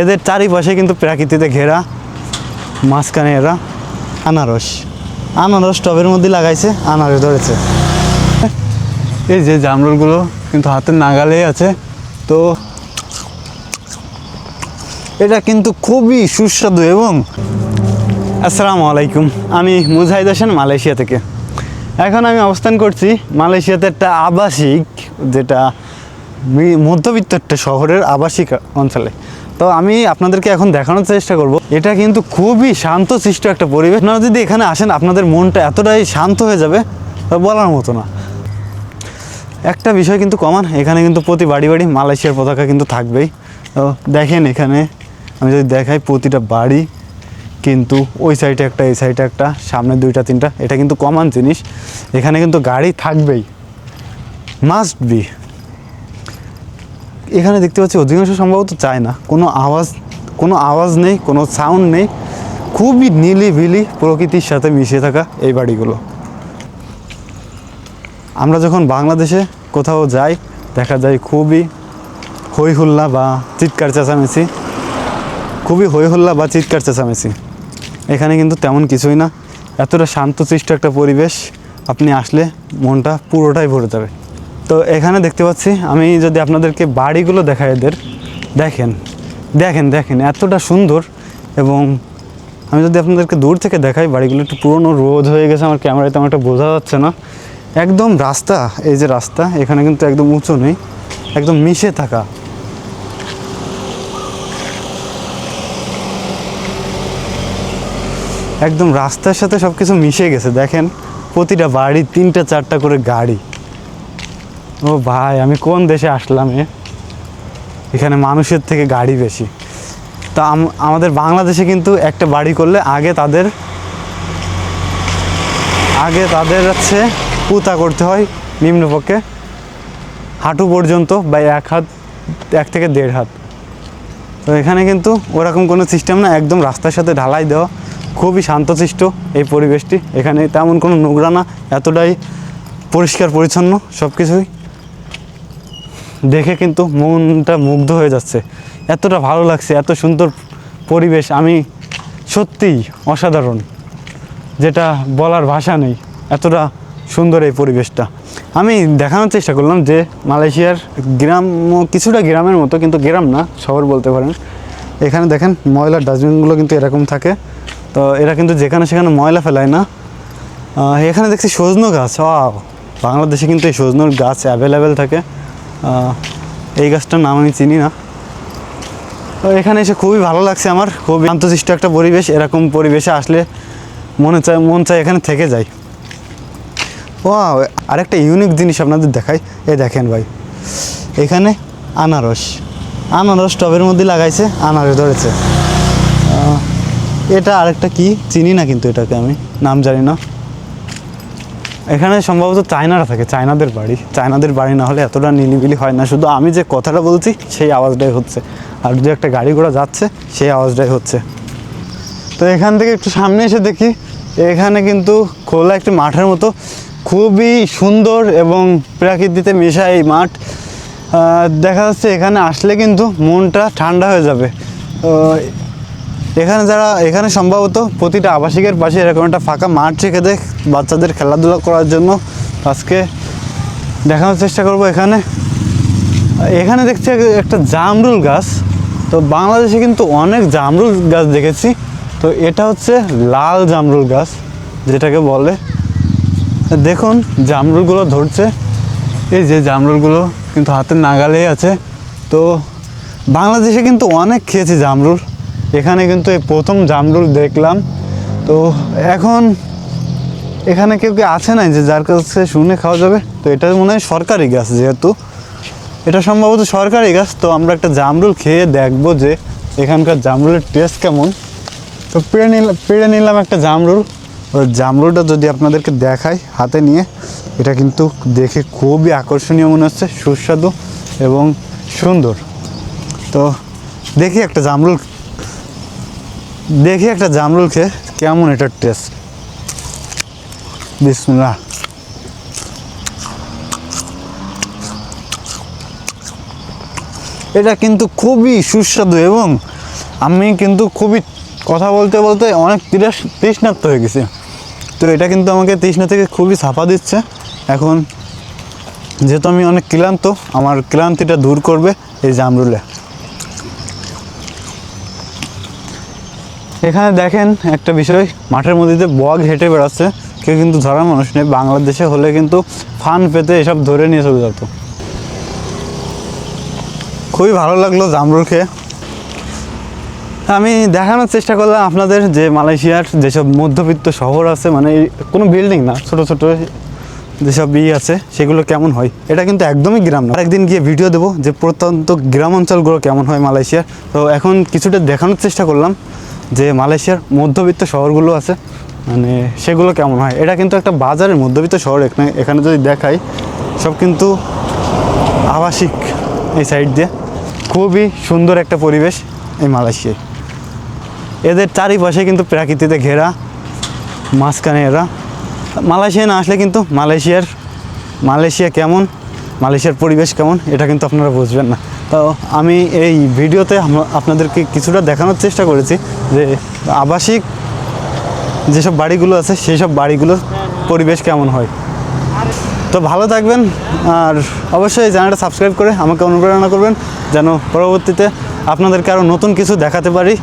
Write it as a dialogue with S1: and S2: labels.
S1: এদের চারিপাশে কিন্তু প্রাকৃতিতে ঘেরা, মাঝখানে এরা আনারস আনারস টবের মধ্যে লাগাইছে, আনারস ধরেছে। এই যে জামরুলগুলো কিন্তু হাতের নাগালেই আছে। তো এটা কিন্তু খুবই সুস্বাদু। এবং আসসালামু আলাইকুম, আমি মুজাহিদ হোসেন, মালয়েশিয়া থেকে। এখন আমি অবস্থান করছি মালয়েশিয়াতে একটা আবাসিক, যেটা মধ্যবিত্ত একটা শহরের আবাসিক অঞ্চলে। তো আমি আপনাদেরকে এখন দেখানোর চেষ্টা করব, এটা কিন্তু খুবই শান্তশিষ্ট একটা পরিবেশ। আপনারা যদি এখানে আসেন আপনাদের মনটা এতটাই শান্ত হয়ে যাবে বলার মতো না। একটা বিষয় কিন্তু কমন, এখানে কিন্তু প্রতি বাড়ি বাড়ি মালয়েশিয়ার পতাকা কিন্তু থাকবেই। তো দেখেন এখানে আমি যদি দেখাই, প্রতিটা বাড়ি কিন্তু ওই সাইডে একটা, এই সাইডে একটা, সামনে দুইটা তিনটা, এটা কিন্তু কমন জিনিস। এখানে কিন্তু গাড়ি থাকবেই, মাস্ট বি। এখানে দেখতে পাচ্ছি অধিকাংশ সম্ভবত চায় না, কোনো আওয়াজ নেই, কোনো সাউন্ড নেই, খুবই নিলিবিলি প্রকৃতির সাথে মিশে থাকা এই বাড়িগুলো। আমরা যখন বাংলাদেশে কোথাও যাই দেখা যায় খুবই হই হুল্লা বা চিৎকার চেঁচামেচি, এখানে কিন্তু তেমন কিছুই না। এতটা শান্তশিষ্ট একটা পরিবেশ, আপনি আসলে মনটা পুরোটাই ভরে যাবে। তো এখানে দেখতে পাচ্ছি, আমি যদি আপনাদেরকে বাড়িগুলো দেখাই এদের, দেখেন দেখেন দেখেন এতটা সুন্দর। এবং আমি যদি আপনাদেরকে দূর থেকে দেখাই, বাড়িগুলো একটু পুরনো, রোদ হয়ে গেছে, আমার ক্যামেরায় তেমন একটা বোঝা যাচ্ছে না। একদম রাস্তা, এই যে রাস্তা, এখানে কিন্তু একদম উঁচু নেই, একদম মিশে থাকা। একদম রাস্তার সাথে সব কিছু মিশে গেছে। দেখেন প্রতিটা বাড়ি 3টা 4টা করে গাড়ি। ও ভাই, আমি কোন দেশে আসলাম! এখানে মানুষের থেকে গাড়ি বেশি। তা আমাদের বাংলাদেশে কিন্তু একটা বাড়ি করলে আগে তাদের হচ্ছে পুঁতা করতে হয় নিম্নপক্ষে হাঁটু পর্যন্ত, বা 1 থেকে 1.5 হাত। তো এখানে কিন্তু ওরকম কোনো সিস্টেম না, একদম রাস্তার সাথে ঢালাই দেওয়া, খুবই শান্তশিষ্ট এই পরিবেশটি। এখানে তেমন কোনো নোংরা না, এতটাই পরিষ্কার পরিচ্ছন্ন সব কিছুই। দেখে কিন্তু মনটা মুগ্ধ হয়ে যাচ্ছে, এতটা ভালো লাগছে, এত সুন্দর পরিবেশ। আমি সত্যিই অসাধারণ, যেটা বলার ভাষা নেই, এতটা সুন্দর এই পরিবেশটা। আমি দেখানোর চেষ্টা করলাম যে মালয়েশিয়ার গ্রাম, কিছুটা গ্রামের মতো, কিন্তু গ্রাম না, শহর বলতে পারেন। এখানে দেখেন ময়লার ডাস্টবিনগুলো কিন্তু এরকম থাকে। তো এরা কিন্তু যেখানে সেখানে ময়লা ফেলায় না। এখানে দেখছি সজনো গাছ। বাংলাদেশে কিন্তু এই সজনোর গাছ অ্যাভেলেবেল থাকে। এই গাছটার নাম আমি চিনি না। তো এখানে এসে খুবই ভালো লাগছে আমার, খুবই শান্তশিষ্ট একটা পরিবেশ। এরকম পরিবেশে আসলে মন চায় এখানে থেকে যায়। আরেকটা ইউনিক জিনিস আপনাদের দেখাই, এই দেখেন ভাই, এখানে আনারস টবের মধ্যে লাগাইছে, আনারস ধরেছে। এটা আরেকটা কি চিনি না, কিন্তু এটাকে আমি নাম জানি না। এখানে সম্ভবত চায়নারা থাকে, চায়নাদের বাড়ি না হলে এতটা নিলিবিলি হয় না। শুধু আমি যে কথাটা বলছি সেই আওয়াজটাই হচ্ছে, আর যদি একটা গাড়ি ঘোড়া যাচ্ছে সেই আওয়াজটাই হচ্ছে। তো এখান থেকে একটু সামনে এসে দেখি, এখানে কিন্তু খোলা একটি মাঠের মতো, খুবই সুন্দর এবং প্রকৃতিতে মেশা এই মাঠ। দেখা যাচ্ছে এখানে আসলে কিন্তু মনটা ঠান্ডা হয়ে যাবে। এখানে সম্ভবত প্রতিটা আবাসিকের পাশে এরকম একটা ফাঁকা মাঠ রেখে দেয় বাচ্চাদের খেলাধুলা করার জন্য। আজকে দেখানোর চেষ্টা করব। এখানে দেখছি একটা জামরুল গাছ। তো বাংলাদেশে কিন্তু অনেক জামরুল গাছ দেখেছি, তো এটা হচ্ছে লাল জামরুল গাছ যেটাকে বলে। দেখুন জামরুলগুলো ধরছে, এই যে জামরুলগুলো কিন্তু হাতের নাগালেই আছে। তো বাংলাদেশে কিন্তু অনেক খেয়েছি জামরুল, এখানে কিন্তু এই প্রথম জামরুল দেখলাম। তো এখন এখানে কেউ আছে না যে যার কাছে শুনে খাওয়া যাবে। তো এটা মনে হয় সরকারি গাছ, যেহেতু এটা সম্ভবত সরকারি গাছ। তো আমরা একটা জামরুল খেয়ে দেখবো যে এখানকার জামরুলের টেস্ট কেমন। তো পেড়ে নিলাম একটা জামরুল। ওই জামরুলটা যদি আপনাদেরকে দেখাই হাতে নিয়ে, এটা কিন্তু দেখে খুবই আকর্ষণীয় মনে হচ্ছে, সুস্বাদু এবং সুন্দর। তো দেখি একটা জামরুল খেয়ে কেমন এটার টেস্ট। বিসমিল্লাহ। এটা কিন্তু খুবই সুস্বাদু এবং আমি কিন্তু খুবই কথা বলতে বলতে অনেক তৃষ্ণার্ত হয়ে গেছি। তো এটা কিন্তু আমাকে তৃষ্ণা থেকে খুবই ছাপা দিচ্ছে। এখন যেহেতু আমি অনেক ক্লান্ত, আমার ক্লান্তিটা দূর করবে এই জামরুলে। এখানে দেখেন একটা বিষয়, মাঠের মধ্যে দিয়ে বক হেঁটে বেড়াচ্ছে, কেউ কিন্তু ধরার মানুষ নেই। বাংলাদেশে হলে কিন্তু ফান পেতে এসব ধরে নিয়ে চলে যেত। খুবই ভালো লাগলো জামরুল খেয়ে। আমি দেখানোর চেষ্টা করলাম আপনাদের যে মালয়েশিয়ার যেসব মধ্যবিত্ত শহর আছে, মানে কোনো বিল্ডিং না, ছোট ছোট যেসব আছে সেগুলো কেমন হয়। এটা কিন্তু একদমই গ্রাম না। আরেকদিন গিয়ে ভিডিও দেবো যে প্রত্যন্ত গ্রাম অঞ্চলগুলো কেমন হয় মালয়েশিয়ার। তো এখন কিছুটা দেখানোর চেষ্টা করলাম যে মালয়েশিয়ার মধ্যবিত্ত শহরগুলো আছে, মানে সেগুলো কেমন হয়। এটা কিন্তু একটা বাজারের মধ্যবিত্ত শহর। এখানে যদি দেখাই, সব কিন্তু আবাসিক। এই সাইড দিয়ে খুবই সুন্দর একটা পরিবেশ এই মালয়েশিয়ায়। এদের চারিপাশে কিন্তু প্রাকৃতিতে ঘেরা, মাঝখানে এরা। মালয়েশিয়া না আসলে কিন্তু মালয়েশিয়া কেমন, মালয়েশিয়ার পরিবেশ কেমন, এটা কিন্তু আপনারা বুঝবেন না। তো আমি এই ভিডিওতে আপনাদেরকে কিছুটা দেখানোর চেষ্টা করেছি যে আবাসিক যেসব বাড়িগুলো আছে সেই সব বাড়িগুলোর পরিবেশ কেমন হয়। তো ভালো থাকবেন, আর অবশ্যই চ্যানেলটা সাবস্ক্রাইব করে আমাকে অনুপ্রেরণা করবেন যেন পরবর্তীতে আপনাদেরকে আরও নতুন কিছু দেখাতে পারি।